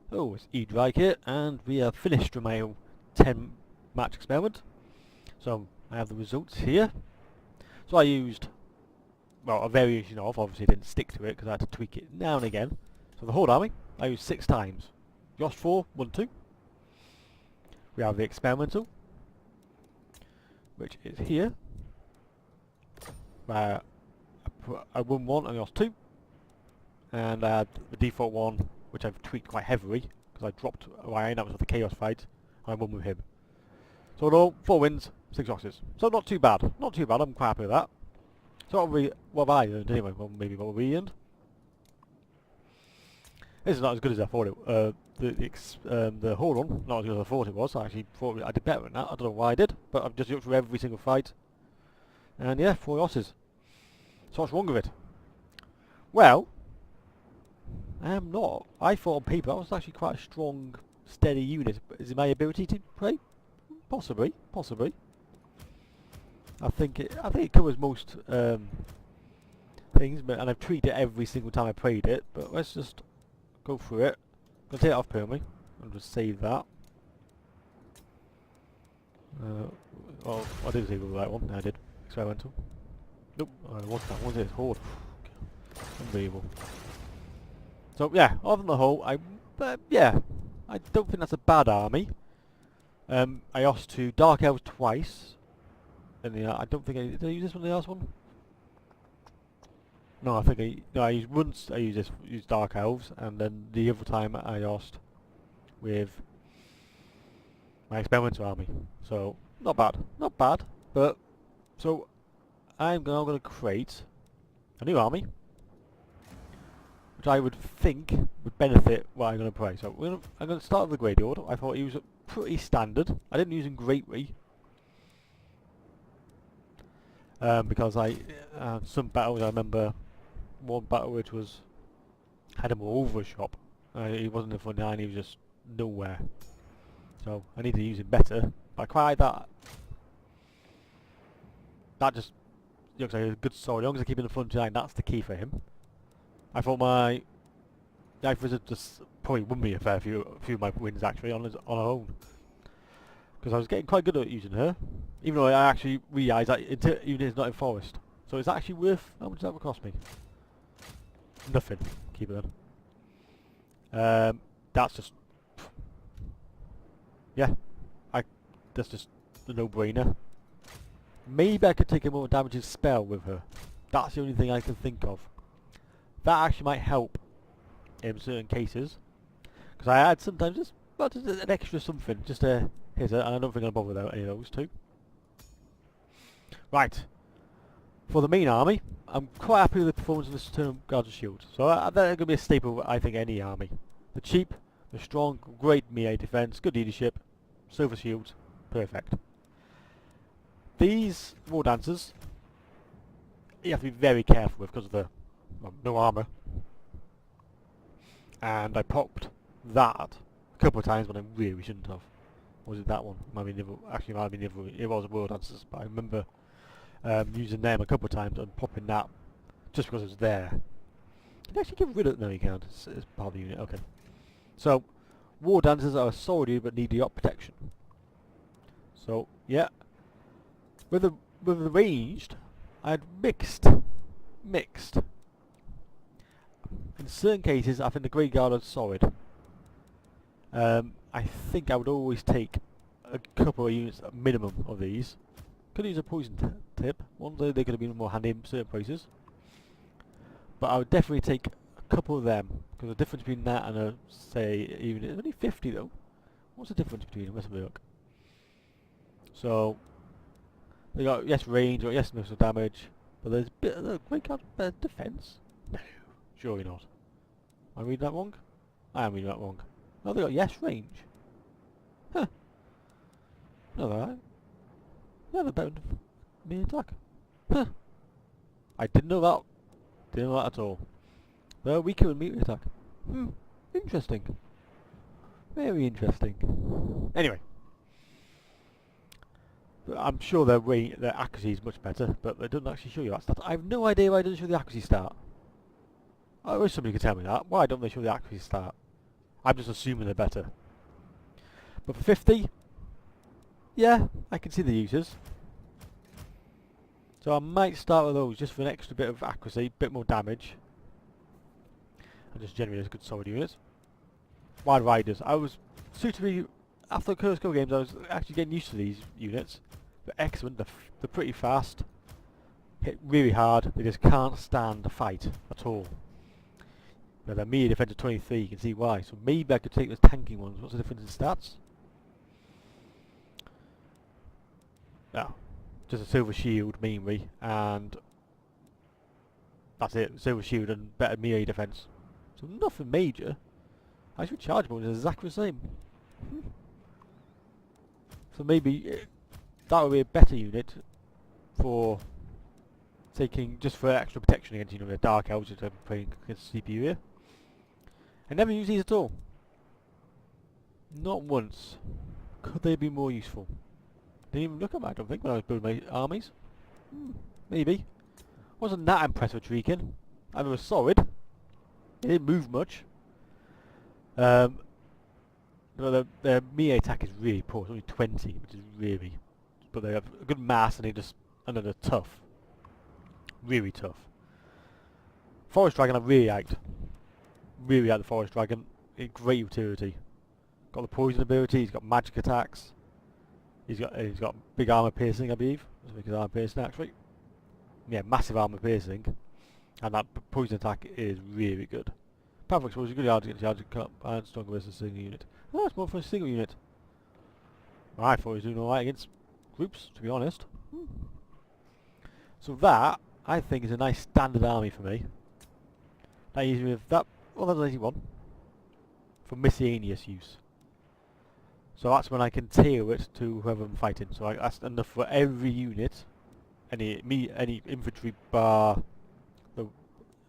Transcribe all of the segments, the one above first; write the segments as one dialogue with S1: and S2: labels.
S1: Oh, it's Ddraig here, and we have finished with my 10 match experiment. So I have the results here. So I used, well, a variation of, obviously didn't stick to it because I had to tweak it now and again. So the whole army, I used 6 times. Yost 4, 1, 2. We have the experimental, which is here, where I won 1 and Yost 2. And I had the default one, which I've tweaked quite heavily, because I dropped Ryan, that was with the Chaos fight, and I won with him. So in all, 4 wins, 6 losses. So not too bad. Not too bad, I'm quite happy with that. So what have I earned anyway? Well, maybe what we earned. This is not as good as I thought it the whole run, not as good as I thought it was. I actually thought I did better than that. I don't know why I did, but I've just looked through every single fight. And yeah, 4 losses. So what's wrong with it? Well, I am not. I thought on paper I was actually quite a strong, steady unit. Is it my ability to play? Possibly, possibly. I think it covers most things, and I've tweaked it every single time I played it. But let's just go through it. I'm gonna take it off permanently and just save that. Oh, I did save the right one. I did. Experimental. Nope. What's that? What's it? Horde. Unbelievable. So yeah, other than the whole, I don't think that's a bad army. I lost to Dark Elves twice, and I don't think did I use this one in the last one? No, I think I used once. I used Dark Elves, and then the other time I lost with my experimental army. So not bad, not bad. But so I'm now going to create a new army, which I would think would benefit what I'm going to play. So I'm going to start with the Grey Order. I thought he was pretty standard. I didn't use him greatly because some battles I remember one battle which had him all over a shop. He wasn't in the front line. He was just nowhere. So I need to use him better. But I quite like that. That just looks like a good sword. As long as I keep in the front line, that's the key for him. I thought my Knife Wizard just probably won me a fair few of my wins actually on her own, because I was getting quite good at using her, even though I actually realised that even it's not in forest. So it's actually worth. How much does that would cost me? Nothing. Keep it then. That's just that's just a no-brainer. Maybe I could take a more damaging spell with her. That's the only thing I can think of. That actually might help in certain cases, because I had sometimes just an extra something just to hit her, and I don't think I'll bother without any of those two. Right, for the main army, I'm quite happy with the performance of the Stern Guards and Shield. So they're going to be a staple of, I think, any army. They're cheap, they're strong, great melee defense, good leadership, silver shields, perfect. These War Dancers, you have to be very careful with because of the no armour. And I popped that a couple of times when I really shouldn't have. Or was it that one? Actually, it might have been the other. It was World Dancers, but I remember using them a couple of times and popping that just because it was there. Can you actually get rid of it? No, you can't. It's part of the unit. Okay. So, War Dancers are solid but need the op protection. So, yeah. With the ranged, I had mixed. In certain cases, I think the Grey Guard is solid. I think I would always take a couple of units minimum of these. Could use a poison tip. One day they could have been more handy in certain places. But I would definitely take a couple of them, because the difference between that and a, say, even it's only 50 though. What's the difference between them? Let's have a look. So they got yes range or yes missile damage, but there's a bit of the Grey Guard better defense. No, surely not. Am I reading that wrong? I am reading that wrong. Oh, they got yes range. Huh. No, they're right. Yeah, they're better than me attack. Huh. I didn't know that. Didn't know that at all. They're weaker than melee attack. Interesting. Very interesting. Anyway. I'm sure their accuracy is much better, but they don't actually show you that stat. I have no idea why it doesn't show the accuracy stat. I wish somebody could tell me that. Why don't they show the accuracy stat? I'm just assuming they're better. But for 50, yeah, I can see the uses. So I might start with those just for an extra bit of accuracy, bit more damage. And just generally as good solid units. Wild Riders. I was suitably, after the first couple games, I was actually getting used to these units. They're excellent, they're pretty fast. Hit really hard, they just can't stand the fight at all. Now they're melee defense of 23, you can see why. So maybe I could take those tanking ones. What's the difference in stats? No, just a silver shield mainly, and that's it. Silver shield and better melee defense. So nothing major. Actually, chargeable is exactly the same. So maybe that would be a better unit for taking, just for extra protection against, you know, the Dark Elves that I'm playing against CPU here. I never use these at all. Not once. Could they be more useful? Didn't even look at them, I don't think, when I was building my armies. Maybe. Wasn't that impressed with Ddraig. I mean, it was solid. It didn't move much. Their melee attack is really poor. It's only 20, which is really... But they have a good mass and they're tough. Really tough. Forest Dragon I really liked. Really liked the Forest Dragon. Great utility. Got the poison ability, he's got magic attacks. He's got big armor piercing, I believe. Let's make his armor piercing actually. Yeah, massive armor piercing. And that poison attack is really good. Powerful exposure, good hard to get charged cut and stronger versus a single unit. Oh, it's more for a single unit. I thought he was doing alright against groups, to be honest. So that, I think, is a nice standard army for me. That uses me with that, well, that's an easy one. For miscellaneous use. So that's when I can tailor it to whoever I'm fighting. So that's enough for every unit. Any infantry bar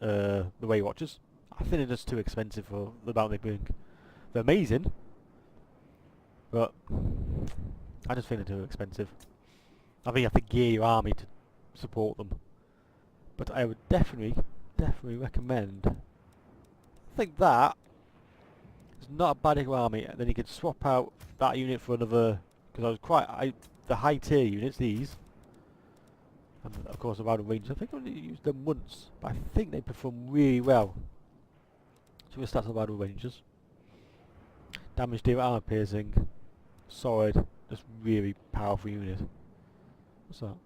S1: the Way Watchers. I think they're just too expensive for the amount they bring. They're amazing, but I just think they're too expensive. I think you have to gear your army to support them. But I would definitely recommend. I think that is not a bad army. And then you could swap out that unit for another, because I was the high tier units, these, and of course the Wild Rangers. I think I only used them once, but I think they perform really well. So we'll start with the Wild Rangers. Damage deal, armor piercing, solid, just really powerful unit. What's that?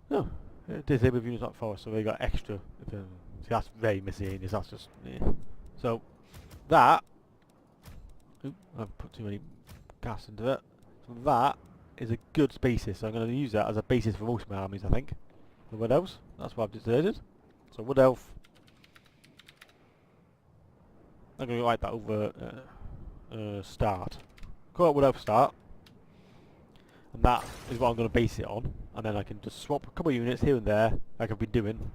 S1: No, disabled units not force, so they got extra. See, that's very miscellaneous. That's just so that. Oop, I've put too many gas into it. So that is a good basis. So I'm going to use that as a basis for most of my armies, I think. The Wood Elves. That's what I've decided. So Wood Elf. I'm going to write that over start. Call it Wood Elf start. And that is what I'm going to base it on. And then I can just swap a couple of units here and there, like I've been doing.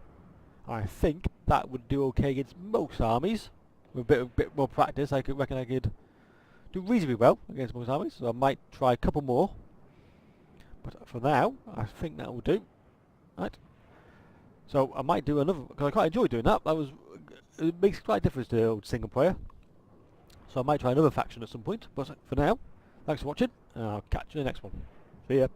S1: I think that would do okay against most armies. With a bit more practice, I reckon I could do reasonably well against most armies. So I might try a couple more. But for now, I think that will do. Right. So I might do another, because I quite enjoy doing that. It makes quite a difference to old single player. So I might try another faction at some point. But for now, thanks for watching, and I'll catch you in the next one. See ya.